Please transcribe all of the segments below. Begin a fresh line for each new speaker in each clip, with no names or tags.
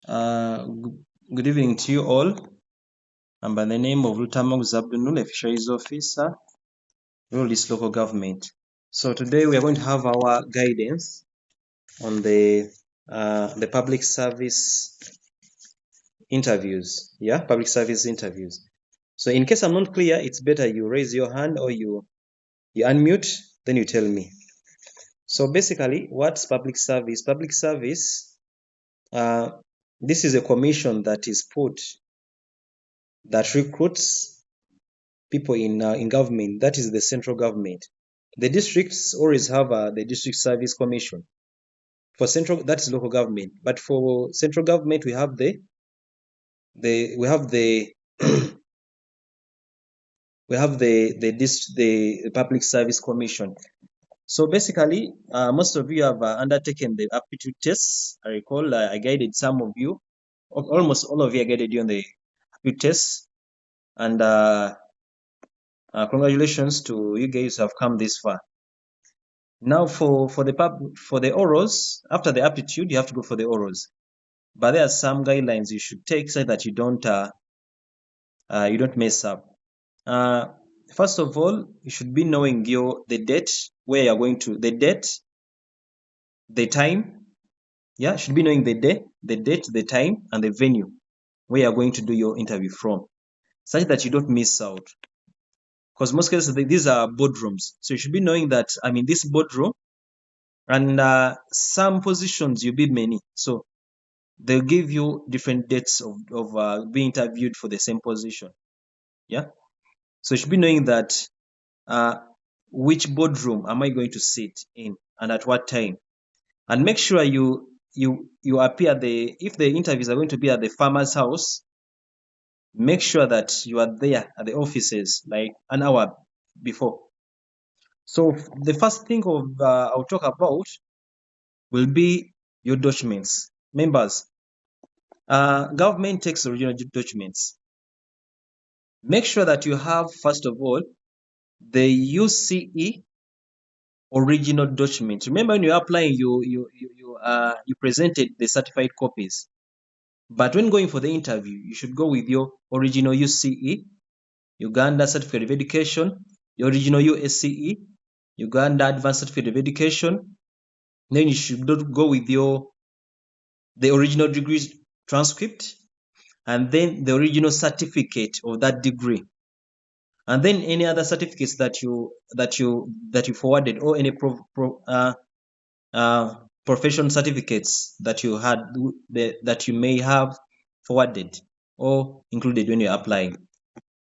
Good evening to you all. I'm by the name of Lutamog Zabdunul, a fisheries officer, Rural Local Government. So today we are going to have our guidance on the public service interviews. Yeah, public service interviews. So in case I'm not clear, it's better you raise your hand or you unmute, then you tell me. So basically, what's public service? Public service, this is a commission that is put that recruits people in government. That is the central government. The districts always have the district service commission. For central, that is local government. But for central government, we have the we have the we have the public service commission. So basically, most of you have undertaken the aptitude tests. I recall I guided some of you, almost all of you I guided you on the aptitude tests, and congratulations to you guys who have come this far. Now for the orals, after the aptitude, you have to go for the orals. But there are some guidelines you should take so that you don't mess up. First of all, you should be knowing the date where you're going to, the date, the time. Yeah, should be knowing the date, the time, and the venue where you're going to do your interview from, such that you don't miss out. Because most cases these are boardrooms, so you should be knowing that I'm in this boardroom, and some positions you bid many, so they'll give you different dates of being interviewed for the same position. Yeah, so you should be knowing that which boardroom am I going to sit in and at what time, and make sure you appear if the interviews are going to be at the farmer's house, make sure that you are there at the offices like an hour before. So the first thing I'll talk about will be your documents. Members, government takes original documents. Make sure that you have, first of all, the UCE original document. Remember, when you're applying, you presented the certified copies. But when going for the interview, you should go with your original UCE, Uganda Certificate of Education, your original USCE, Uganda Advanced Certificate of Education. Then you should go with the original degree transcript, and then the original certificate of that degree, and then any other certificates that you forwarded, or any professional certificates that you had that you may have forwarded or included when you're applying.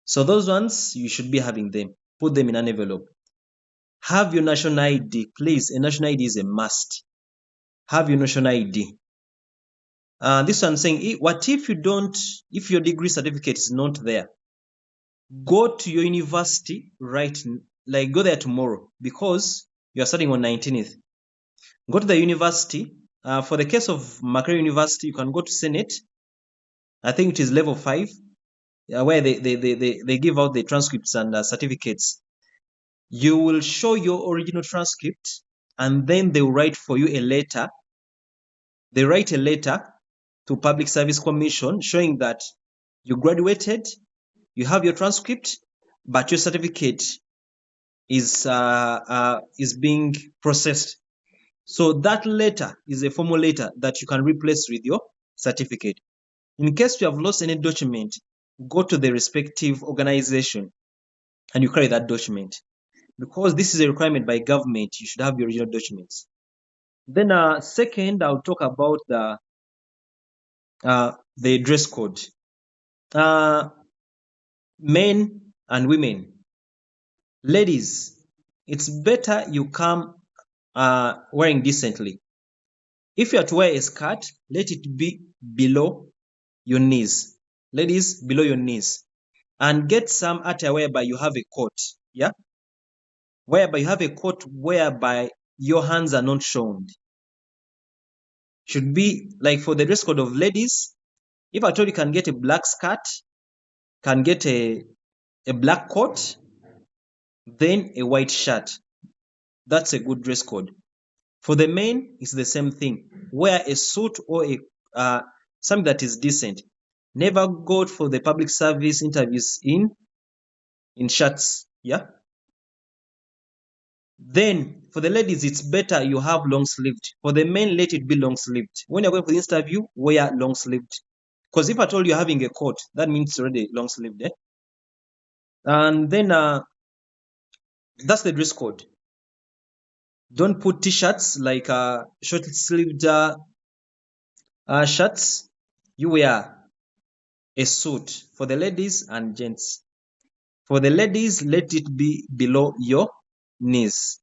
So those ones, you should be having them. Put them in an envelope. Have your national ID, please. A national ID is a must. Have your national ID. This one saying, what if if your degree certificate is not there? Go to your university, go there tomorrow, because you are starting on 19th. Go to the university. For the case of Makerere University, you can go to Senate. I think it is level 5, where they give out the transcripts and certificates. You will show your original transcript, and then they will write for you a letter. They write a letter to Public Service Commission showing that you graduated, you have your transcript, but your certificate is being processed. So that letter is a formal letter that you can replace with your certificate. In case you have lost any document, go to the respective organization and you carry that document, because this is a requirement by government. You should have your original documents. Then second, I'll talk about the dress code. Men and women. Ladies, it's better you come wearing decently. If you are to wear a skirt, let it be below your knees. Ladies, below your knees. And get some attire whereby you have a coat. Yeah? Whereby you have a coat whereby your hands are not shown. Should be like for the dress code of ladies, if at all you can get a black skirt, can get a black coat, then a white shirt. That's a good dress code. For the men, it's the same thing. Wear a suit or something that is decent. Never go for the public service interviews in shirts. Yeah. Then for the ladies, it's better you have long sleeved. For the men, let it be long sleeved. When you're going for the interview, wear long sleeved. Because if at all you're having a coat, that means it's already long sleeved. Eh? And then that's the dress code. Don't put t-shirts like short sleeved shirts. You wear a suit for the ladies and gents. For the ladies, let it be below your knees.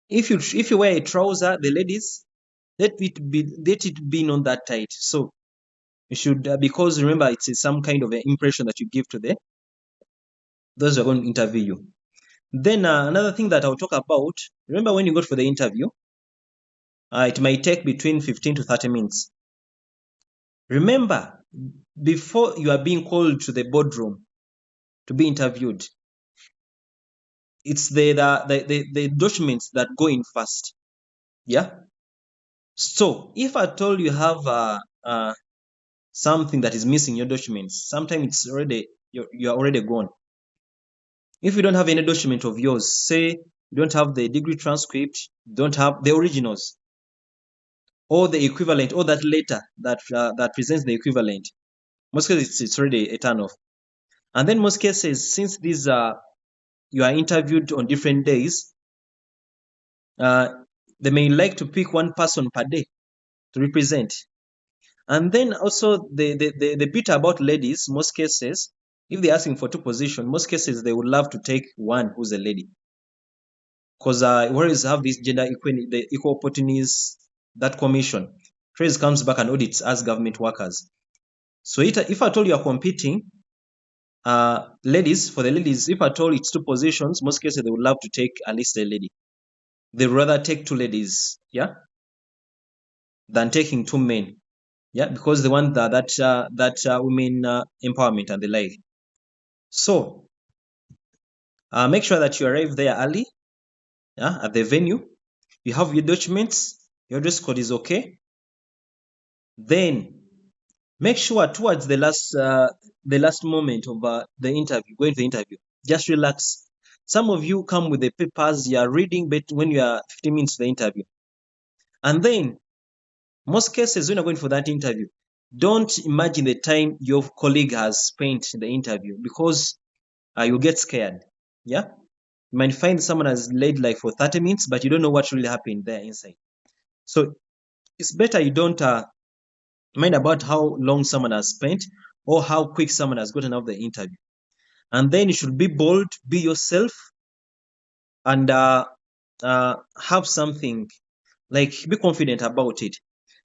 If you wear a trouser, the ladies, let it be not that tight. So you should because remember it's some kind of an impression that you give to those who are going to interview you. Then another thing that I'll talk about, remember when you go for the interview, it might take between 15 to 30 minutes. Remember, before you are being called to the boardroom to be interviewed, it's the documents that go in first. Yeah. So if I told you have something that is missing in your documents, sometimes it's already you're already gone. If you don't have any document of yours, say you don't have the degree transcript, don't have the originals, or the equivalent, or that letter that presents the equivalent, most cases it's already a turn off. And then most cases, since these you are interviewed on different days, they may like to pick one person per day to represent. And then also the bit about ladies, most cases, if they're asking for 2 positions, most cases they would love to take one who's a lady. Because we always have this gender equality, the equal opportunities, that commission. Trace comes back and audits as government workers. So if I told you are competing, ladies, for the ladies, if I told it's 2 positions, most cases they would love to take at least a lady. They rather take 2 ladies, yeah, than taking 2 men. Yeah, because they want that women empowerment and the like. So make sure that you arrive there early, yeah, at the venue. You have your documents, your dress code is okay. Then make sure towards the last moment of the interview, going to the interview, just relax. Some of you come with the papers, you are reading, but when you are 15 minutes to the interview. And then most cases when you're going for that interview, don't imagine the time your colleague has spent in the interview, because you get scared. Yeah, you might find someone has laid like for 30 minutes, but you don't know what really happened there inside. So it's better you don't mind about how long someone has spent or how quick someone has gotten out of the interview. And then you should be bold, be yourself, and have something like be confident about it.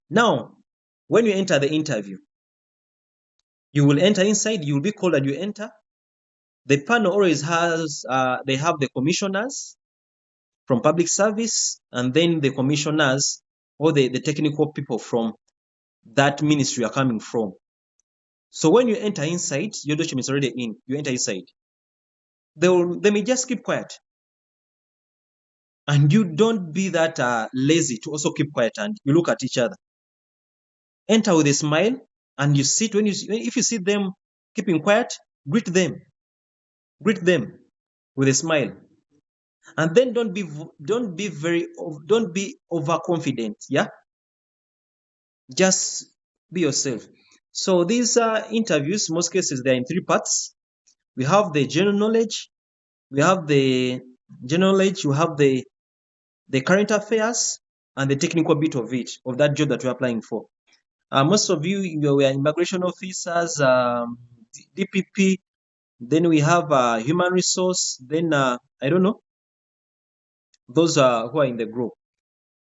Now, when you enter the interview, you will enter inside, you will be called and you enter. The panel always has, they have the commissioners from public service, and then the commissioners or the technical people from that ministry are coming from. So when you enter inside, your document is already in, you enter inside. They may just keep quiet. And you don't be that lazy to also keep quiet and you look at each other. Enter with a smile and you sit. If you see them keeping quiet, greet them. Greet them with a smile. And then don't be overconfident. Yeah, just be yourself. So these interviews, most cases, they're in 3 parts. We have the general knowledge, we have the current affairs, and the technical bit of it, of that job that we're applying for. Most of you were immigration officers, DPP, then we have human resource, then I don't know, those who are in the group.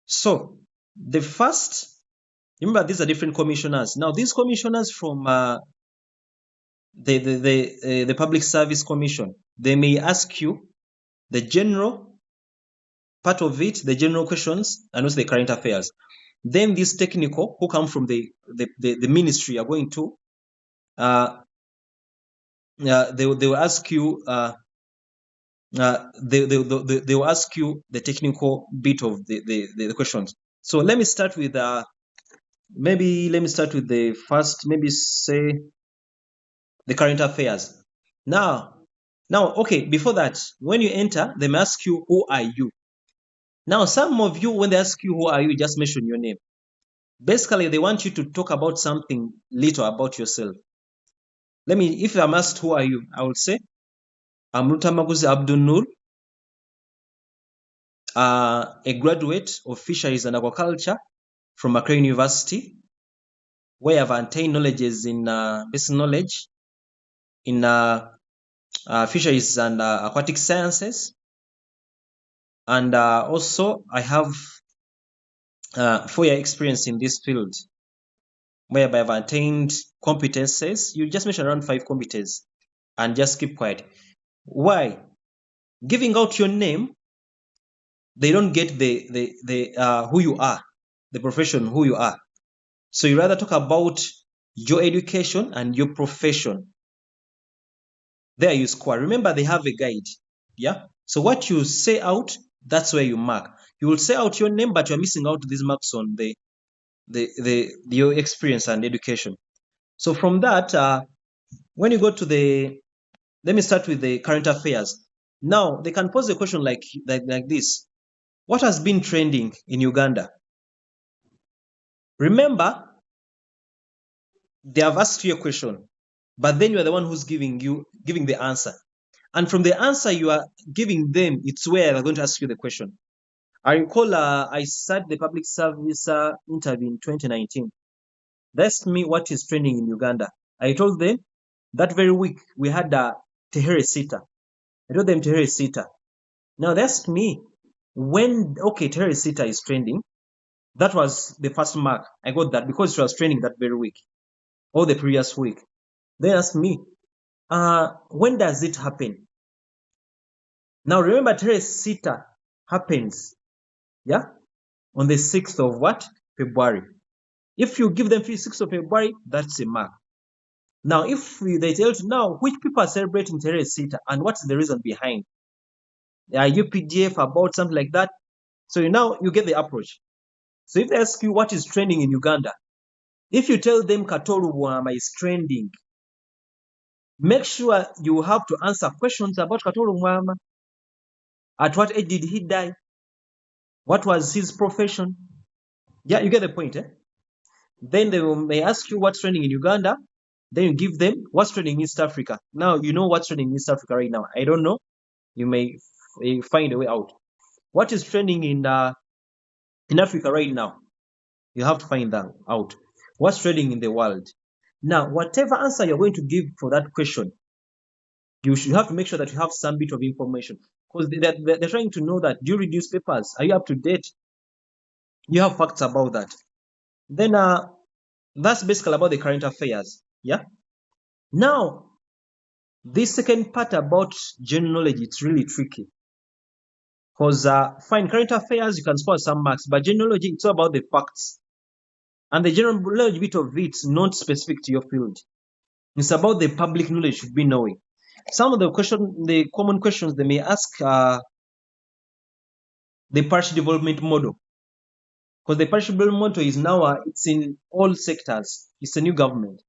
So the first, remember, these are different commissioners. Now these commissioners from the Public Service Commission, they may ask you the general part of it, the general questions, and also the current affairs. Then these technical who come from the ministry are going to they will ask you they will ask you the technical bit of the questions. So let me start with maybe let me start with the first, maybe say the current affairs. Now, okay, before that, when you enter, they may ask you, who are you? Now, some of you, when they ask you, who are you, just mention your name. Basically, they want you to talk about something little about yourself. If I'm asked, who are you? I will say, I'm Rutamaguzi Abdul Nur, a graduate of Fisheries and Aquaculture from Accra University, where I've attained knowledges in basic knowledge in fisheries and aquatic sciences. And also, I have 4-year experience in this field, whereby I've attained competences. You just mention around 5 competences and just keep quiet. Why? Giving out your name, they don't get the who you are, the profession, who you are. So you rather talk about your education and your profession. There you score. Remember, they have a guide. Yeah. So what you say out, that's where you mark. You will say out your name, but you're missing out these marks on your experience and education. So from that, when you go to let me start with the current affairs. Now they can pose a question like this: what has been trending in Uganda? Remember, they have asked you a question, but then you are the one who's giving the answer. And from the answer you are giving them, it's where they're going to ask you the question. I recall I started the public service interview in 2019. They asked me what is trending in Uganda. I told them that very week we had Tehere Sita. I told them Tehere Sita. Now they asked me Tehere Sita is trending. That was the first mark. I got that because it was trending that very week or the previous week. They asked me, when does it happen? Now remember, Tehere Sita happens, on the 6th of what? February. If you give them 6th of February, that's a mark. Now, if they tell you now which people are celebrating Tehere Sita and what's the reason behind, UPDF about something like that. So now you get the approach. So if they ask you what is trending in Uganda, if you tell them Katolu Bwama is trending, make sure you have to answer questions about Katolu Bwama. At what age did he die? What was his profession? Yeah, you get the point, eh? Then they may ask you what's trending in Uganda. Then you give them what's trending in East Africa. Now you know what's trending in East Africa right now. I don't know. You may find a way out. What is trending in Africa right now? You have to find that out. What's trending in the world? Now, whatever answer you're going to give for that question, you should have to make sure that you have some bit of information, because they're trying to know that, do you read newspapers? Are you up to date? You have facts about that. Then that's basically about the current affairs. Yeah. Now, this second part about general knowledge, it's really tricky. Because fine, current affairs, you can score some marks, but general knowledge, it's all about the facts. And the general knowledge bit of it's not specific to your field. It's about the public knowledge you should be knowing. Some of the common questions they may ask are the parish development model. Because the parish development model is now, it's in all sectors. It's a new government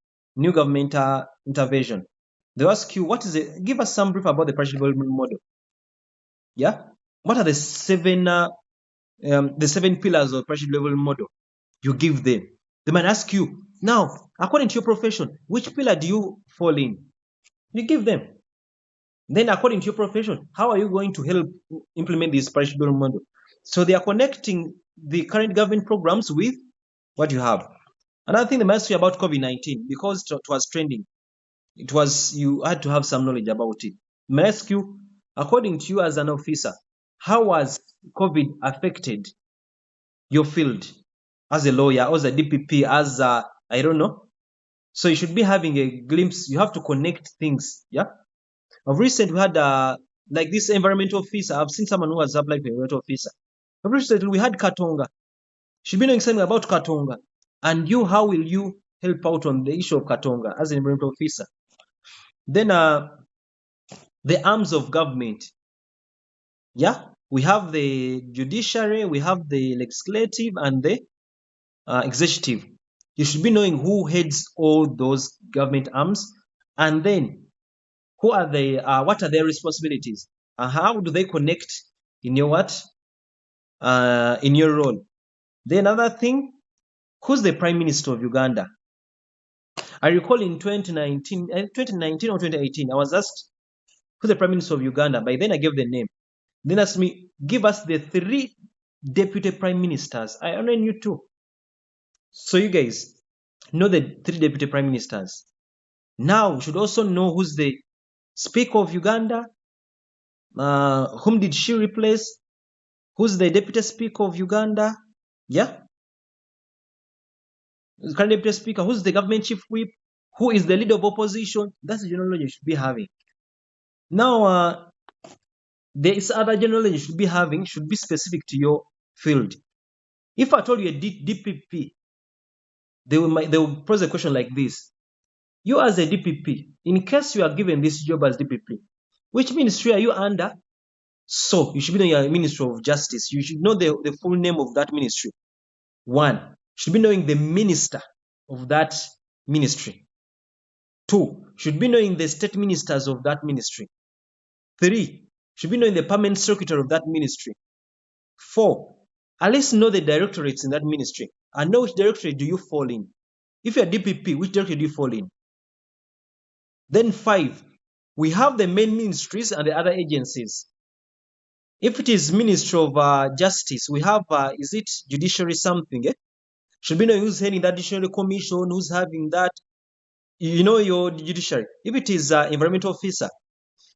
intervention. They ask you, give us some brief about the parish development model. Yeah? What are the 7 pillars of parish development model? You give them. They might ask you, now, according to your profession, which pillar do you fall in? You give them. Then according to your profession, how are you going to help implement this parish development model? So they are connecting the current government programs with what you have. Another thing they might ask you about COVID-19, because it was trending. You had to have some knowledge about it. They may ask you, according to you as an officer, how has COVID affected your field as a lawyer, as a DPP, as I don't know. So you should be having a glimpse. You have to connect things. Yeah. Of recent, we had like this environmental officer. I've seen someone who has applied for environmental officer. Of recent, we had Katonga. Should be knowing something about Katonga. And how will you help out on the issue of Katonga as an environmental officer? Then the arms of government. Yeah, we have the judiciary, we have the legislative and the executive. You should be knowing who heads all those government arms, and then who are they? What are their responsibilities? And how do they connect in your what? In your role. Then another thing, who's the Prime Minister of Uganda? I recall in 2019 or 2018, I was asked who's the Prime Minister of Uganda. By then I gave the name. Then asked me, give us the 3 deputy prime ministers. I only knew 2. So you guys know the 3 deputy prime ministers. Now you should also know who's the Speaker of Uganda. Whom did she replace? Who's the Deputy Speaker of Uganda? Yeah. The current Deputy Speaker. Who's the Government Chief Whip? Who is the Leader of Opposition? That's the general knowledge you should be having. Now, there is other general knowledge you should be having, should be specific to your field. If I told you a DPP, they will pose a question like this. You as a DPP, in case you are given this job as DPP, which ministry are you under? So you should be knowing your Ministry of Justice. You should know the full name of that ministry. 1, you should be knowing the minister of that ministry. 2, you should be knowing the state ministers of that ministry. 3, you should be knowing the permanent secretary of that ministry. 4, at least know the directorates in that ministry and know which directorate do you fall in. If you're DPP, which directorate do you fall in? Then 5, we have the main ministries and the other agencies. If it is Ministry of Justice, we have, is it judiciary something? Should be knowing who's heading that judiciary commission, who's having that. You know your judiciary. If it is environmental officer,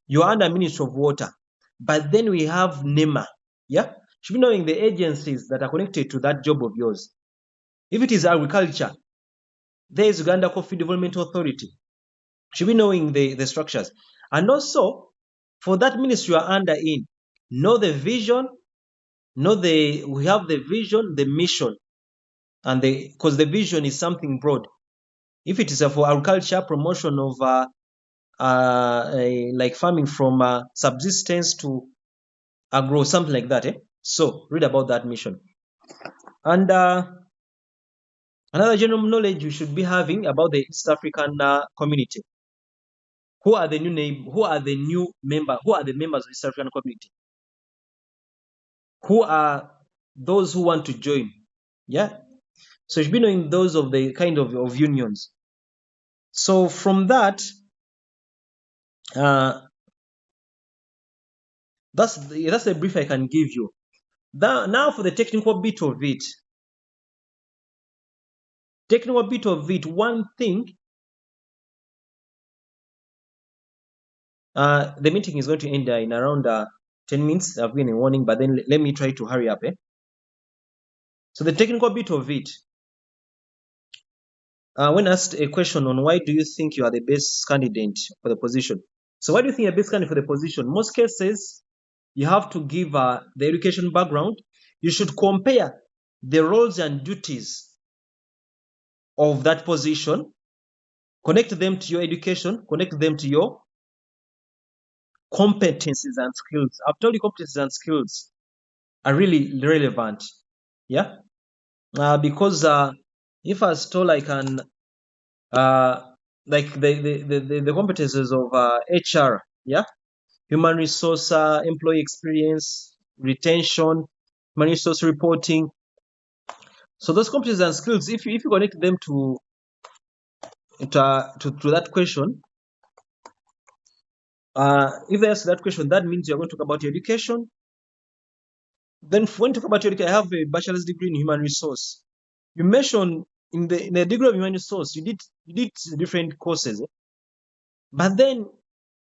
you're under Ministry of Water. But then we have NEMA. Yeah? Should be knowing the agencies that are connected to that job of yours. If it is agriculture, there is Uganda Coffee Development Authority. Should be knowing the structures. And also, for that ministry you are under in, know the vision, we have the vision, the mission, and because the vision is something broad. If it is for agriculture, promotion of like farming from subsistence to agro, something like that. So read about that mission. And another general knowledge you should be having about the East African community. Who are the new members? Who are the members of the East African community? Who are those who want to join? Yeah. So you should be knowing those of the kind of unions. So from that, that's the brief I can give you. Now for the technical bit of it. One thing, the meeting is going to end in around 10 minutes. I've given a warning, but then let me try to hurry up. So the technical bit of it, when asked a question on why do you think you are the best candidate for the position. So why do you think you're the best candidate for the position? Most cases, you have to give the education background. You should compare the roles and duties of that position, connect them to your education, connect them to your competencies and skills. I've told you competencies and skills are really relevant. Yeah. Because if I was told I can, like the competencies of HR, yeah, human resource, employee experience, retention, human resource reporting. So those competencies and skills, if you connect them to that question, if they ask that question, that means you're going to talk about your education. Then when you talk about your education, I have a bachelor's degree in human resource. You mentioned in the degree of human resource, you did different courses. But then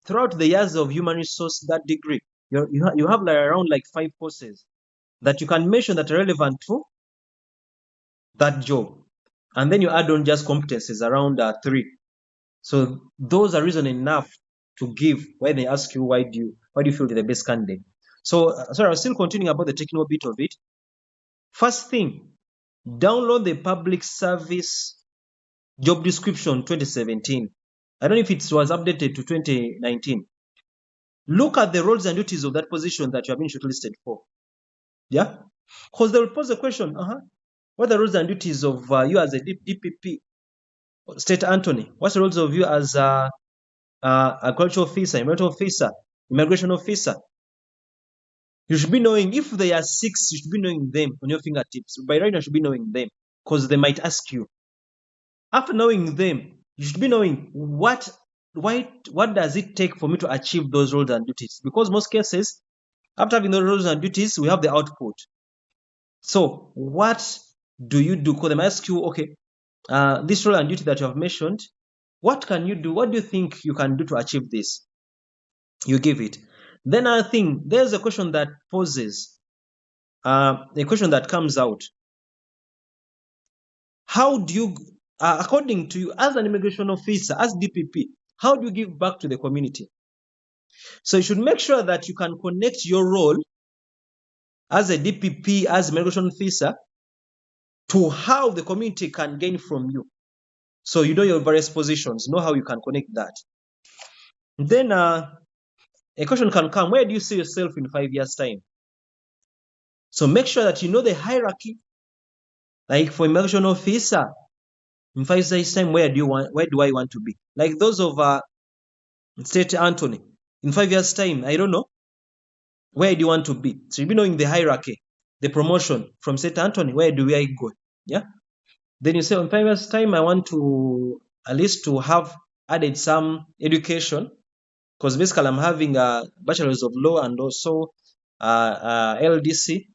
throughout the years of human resource, that degree, you have like around like 5 courses that you can mention that are relevant to that job. And then you add on just competencies around 3. So those are reason enough to give when they ask you why do you feel you're the best candidate. So sorry, I was still continuing about the technical bit of it. First thing, download the public service job description 2017. I don't know if it was updated to 2019. Look at the roles and duties of that position that you have been shortlisted for. Yeah? Because they will pose a question, What are the roles and duties of you as a DPP, State Attorney? What's the roles of you as a agricultural officer, environmental officer, immigration officer? You should be knowing, if there are 6, you should be knowing them on your fingertips. By right now, you should be knowing them because they might ask you. After knowing them, you should be knowing what does it take for me to achieve those roles and duties. Because most cases, after having those roles and duties, we have the output. So what do you do? Because they might ask you, okay, this role and duty that you have mentioned, what can you do? What do you think you can do to achieve this? You give it. Then another thing, there's a question that poses, a question that comes out. How do you, according to you, as an immigration officer, as DPP, how do you give back to the community? So you should make sure that you can connect your role as a DPP, as immigration officer, to how the community can gain from you. So you know your various positions, know how you can connect that. Then a question can come, where do you see yourself in 5 years' time? So make sure that you know the hierarchy. Like for immigration officer, in 5 years' time, where do I want to be? Like those of State Attorney, in 5 years' time, I don't know, where do you want to be? So you'll be knowing the hierarchy, the promotion from State Attorney, where do I go? Yeah. Then you say, in 5 years' time, I want to at least to have added some education, because basically I'm having a bachelor's of law and also LDC.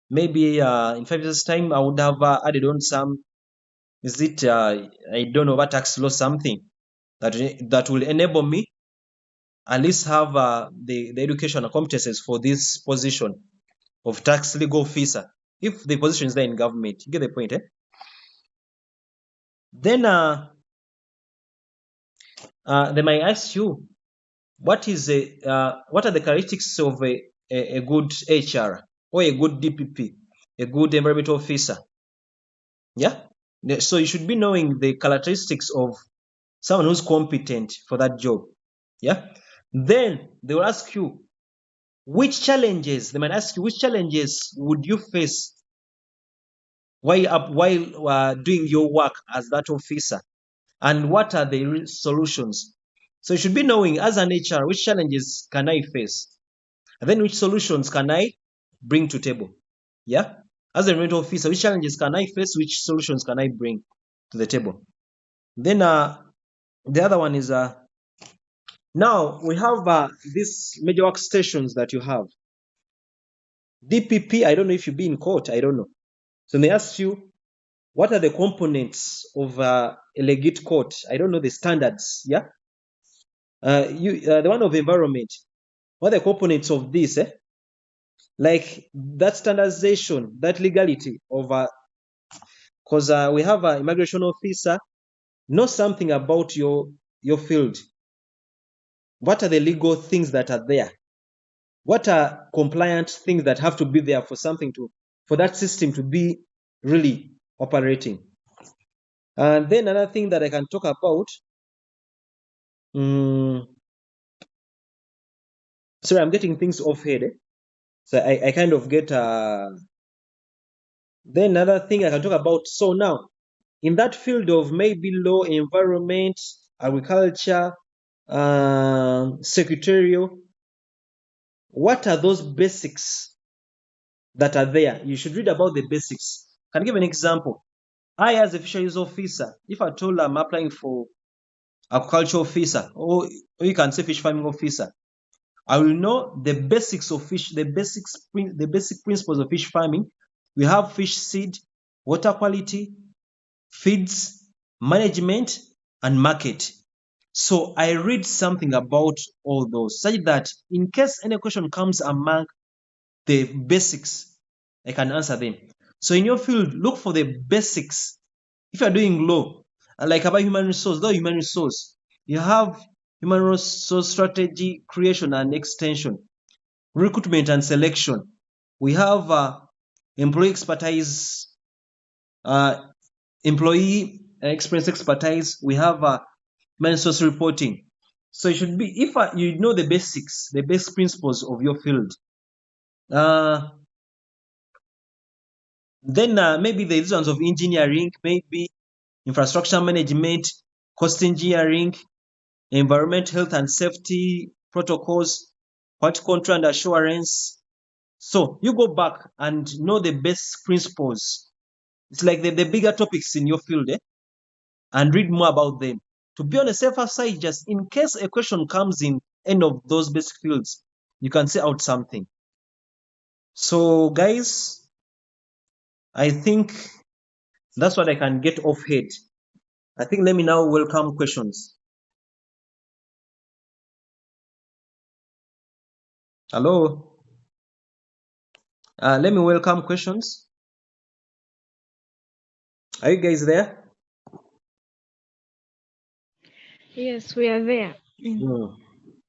Maybe in 5 years' time, I would have added on some, I don't know, what tax law, something that will enable me at least have the educational competencies for this position of tax legal officer, if the position is there in government. You get the point, eh? Then they might ask you, what are the characteristics of a good HR or a good DPP, a good environmental officer? Yeah. So you should be knowing the characteristics of someone who's competent for that job. Yeah. Then they will ask you, which challenges would you face while doing your work as that officer, and what are the solutions? So you should be knowing, as an HR, which challenges can I face, and then which solutions can I bring to table. Yeah. As a environmental officer, which challenges can I face, which solutions can I bring to the table? Then the other one is now we have these major workstations that you have. DPP, I don't know if you've been in court, I don't know. So they ask you, what are the components of a legit court? I don't know the standards. Yeah. The one of environment. What are the components of this? Like that standardization, that legality of because we have an immigration officer know something about your field. What are the legal things that are there? What are compliant things that have to be there for for that system to be really operating? And then another thing that I can talk about. Sorry, I'm getting things off head. So I kind of get then another thing I can talk about. So now, in that field of maybe law, environment, agriculture, secretarial, what are those basics that are there? You should read about the basics. Can I give an example? I, as a fisheries officer, if I told I'm applying for agriculture officer, or you can say fish farming officer, I will know the basics of fish, the basic principles of fish farming. We have fish seed, water quality, feeds, management, and market. So I read something about all those, such that in case any question comes among the basics, I can answer them. So in your field, look for the basics. If you're doing law, like about human resource, you have human resource strategy, creation and extension, recruitment and selection. We have employee expertise, employee experience expertise. We have human resource reporting. So it should be, if you know the basics, the basic principles of your field. Then maybe the ones of engineering, maybe infrastructure management, cost engineering, environment, health and safety protocols, quality control and assurance. So you go back and know the basic principles. It's like the bigger topics in your field, and read more about them. To be on a safer side, just in case a question comes in any of those basic fields, you can say out something. So guys, I think that's what I can get off head. I think let me now welcome questions. Hello. Let me welcome questions. Are you guys there?
Yes, we are there.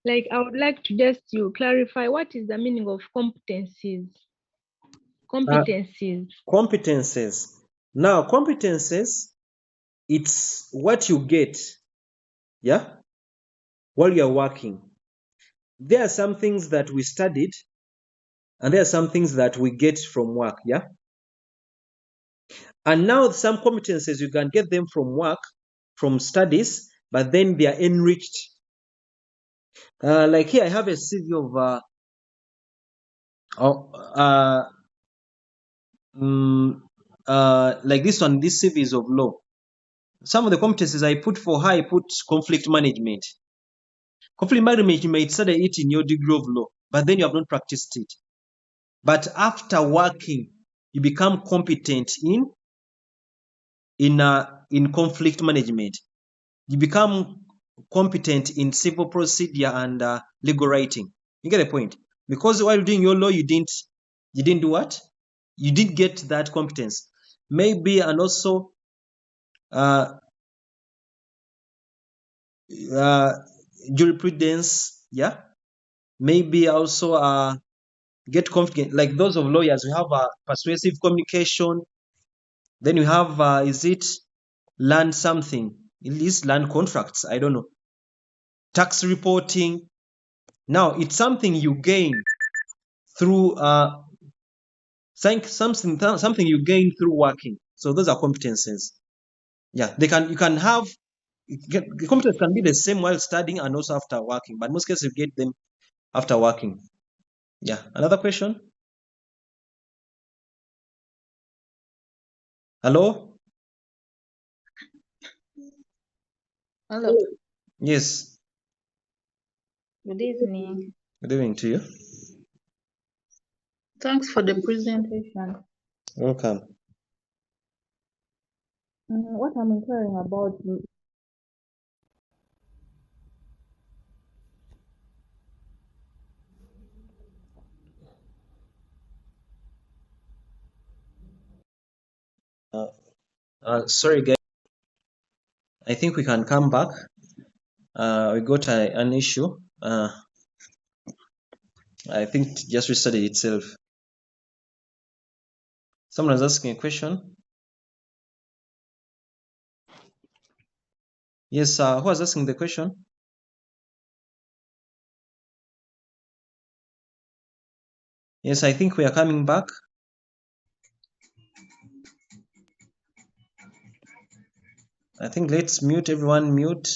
Like, I would like to just you clarify what is the meaning of competencies.
Competences. Now, competences, it's what you get, yeah, while you're working. There are some things that we studied, and there are some things that we get from work, yeah. And now some competences you can get them from work, from studies, but then they are enriched. Like here, I have a CV of like this one. This CV is of law. Some of the competencies I put for her, I put conflict management. Conflict management, you may study it in your degree of law, but then you have not practiced it. But after working, you become competent in conflict management. You become competent in civil procedure and legal writing. You get the point? Because while doing your law, you didn't do what? You did get that competence. Maybe, and also jurisprudence, yeah. Maybe also get confident. Like those of lawyers, we have persuasive communication. Then you have is it learn something? At least learn contracts. I don't know. Tax reporting. Now it's something you gain through something you gain through working. So those are competences. Yeah, you can have competence can be the same while studying and also after working, but most cases you get them after working. Yeah. Another question? Hello?
Hello.
Yes.
Good evening.
Good evening to you.
Thanks for the presentation.
Welcome.
What I'm inquiring about
Sorry, guys. I think we can come back. We got an issue. I think it just restarted itself. Someone is asking a question. Yes, who was asking the question? Yes, I think we are coming back. I think let's mute everyone, mute.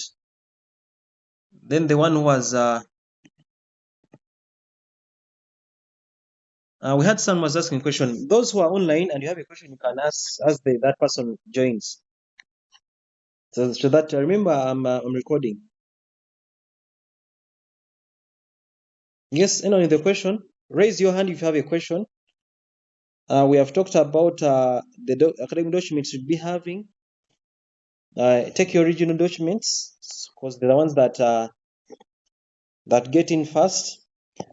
Then the one who was we had someone was asking a question. Those who are online and you have a question, you can ask as that person joins. So that remember, I'm recording. Yes, anyone with a question? Raise your hand if you have a question. We have talked about the academic documents you should be having. Take your original documents because they're the ones that get in fast.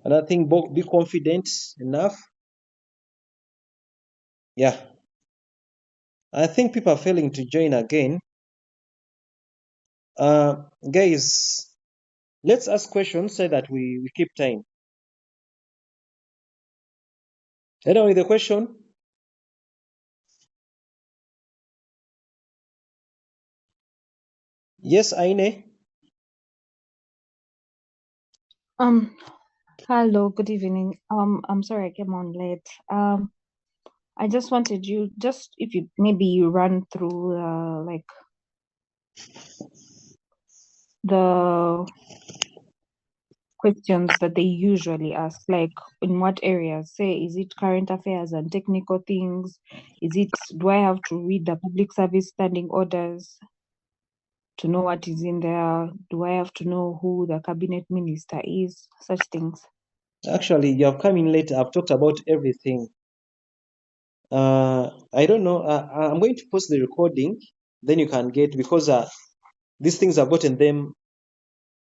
Another thing, be confident enough. Yeah. I think people are failing to join again. Guys, let's ask questions so that we keep time. Anyone with a question? Yes, Aine.
Hello, good evening. I'm sorry I came on late.
I just wanted you, just if you maybe you run through like the questions that they usually ask, like in what areas? Say, is it current affairs and technical things? Is it, do I have to read the public service standing orders to know what is in there? Do I have to know who the cabinet minister is? Such things.
Actually, you have come in late. I've talked about everything. I don't know. I'm going to post the recording, then you can get, because these things I've gotten them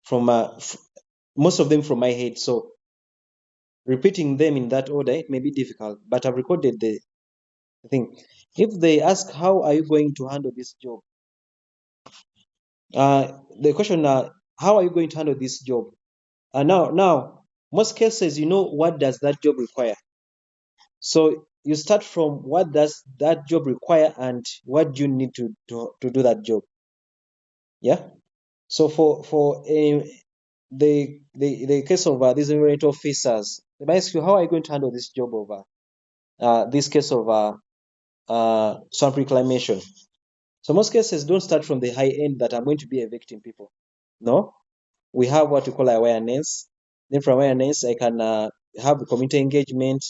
from most of them from my head. So repeating them in that order, it may be difficult, but I've recorded the thing. If they ask, how are you going to handle this job? The question, how are you going to handle this job? Now, most cases, you know, what does that job require? So you start from what does that job require and what do you need to do that job. Yeah. So for the case of these environmental officers, they might ask you, how are you going to handle this job of this case of swamp reclamation? So most cases don't start from the high end that I'm going to be evicting people. No, we have what we call awareness. Then from awareness, I can have community engagement,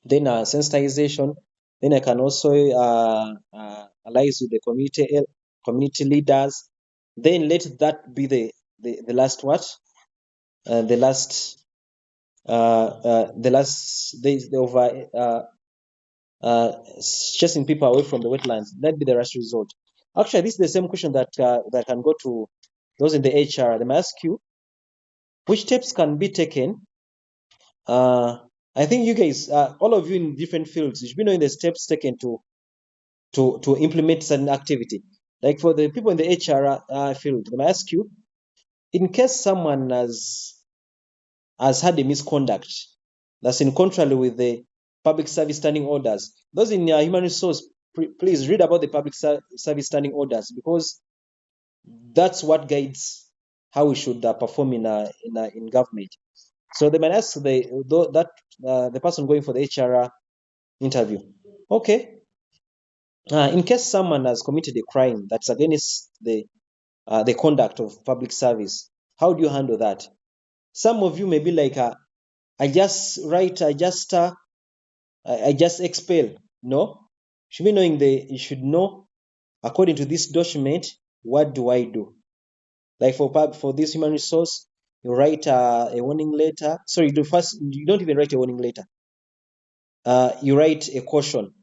then sensitization. Then I can also allies with the community leaders. Then let that be the last what? The last days of chasing people away from the wetlands. That'd be the last result. Actually, this is the same question that can go to those in the HR. They may ask you, which steps can be taken? I think you guys, all of you in different fields, you should be knowing the steps taken to implement certain activity. Like for the people in the HR field, they may ask you, in case someone has had a misconduct that's in contrary with the public service standing orders. Those in human resource, please read about the public service standing orders, because that's what guides how we should perform in government. So they might ask the person going for the HR interview, okay, in case someone has committed a crime that's against the conduct of public service, how do you handle that? Some of you may be like, I just expel. No, you should be knowing you should know, according to this document, what do I do? Like for this human resource, you write a warning letter. Sorry, you don't even write a warning letter. You write a caution.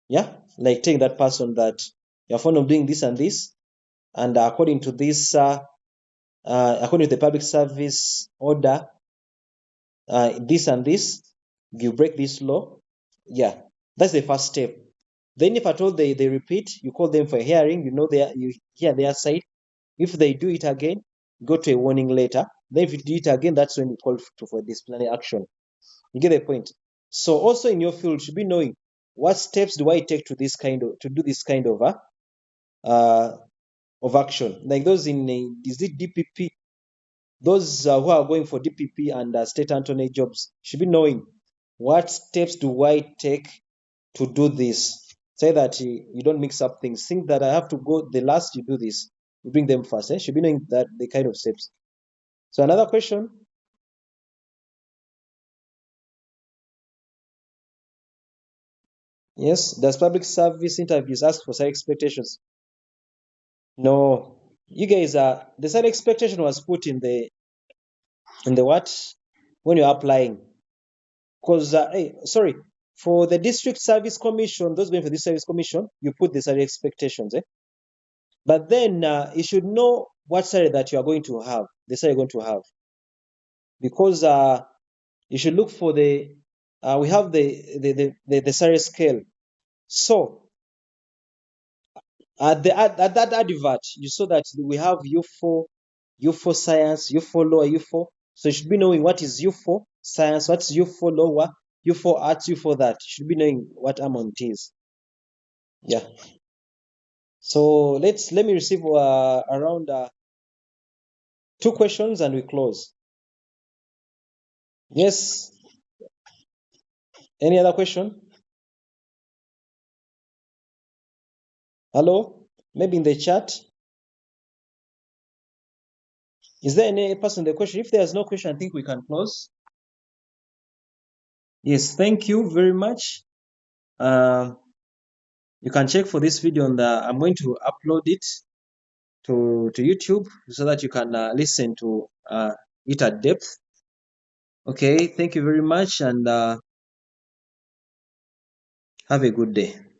Yeah, like telling that person that you're fond of doing this and this, and according to this, according to the public service order, this and this, you break this law. Yeah, that's the first step. Then if at all they repeat, you call them for a hearing, you hear their side. If they do it again, go to a warning letter. Then if you do it again, that's when you call for disciplinary action. You get the point. So also in your field, you should be knowing, what steps do I take to do this kind of action. Like those in is it DPP? Those who are going for DPP and state attorney jobs should be knowing, what steps do I take to do this. Say that you don't mix up things. Think that I have to go the last, you do this. You bring them first. Should be knowing that the kind of steps. So another question. Yes, does public service interviews ask for salary expectations? No. You guys the salary expectation was put in the what? When you're applying. Because sorry, for the district service commission, those going for the service commission, you put the salary expectations, but then you should know what salary that you are going to have, the salary you're going to have, because you should look for we have the salary scale. So at that advert, you saw that we have U4 science, U4 lower, U4. So you should be knowing what is U4 science, what's U4 lower, U4 arts, U4 that. You should be knowing what amount is. Yeah. So let me receive around 2 questions and we close. Yes. Any other question? Hello? Maybe in the chat. Is there any person in the question? If there's no question, I think we can close. Yes, thank you very much. You can check for this video on I'm going to upload it to YouTube so that you can listen to it at depth. Okay, thank you very much, and have a good day.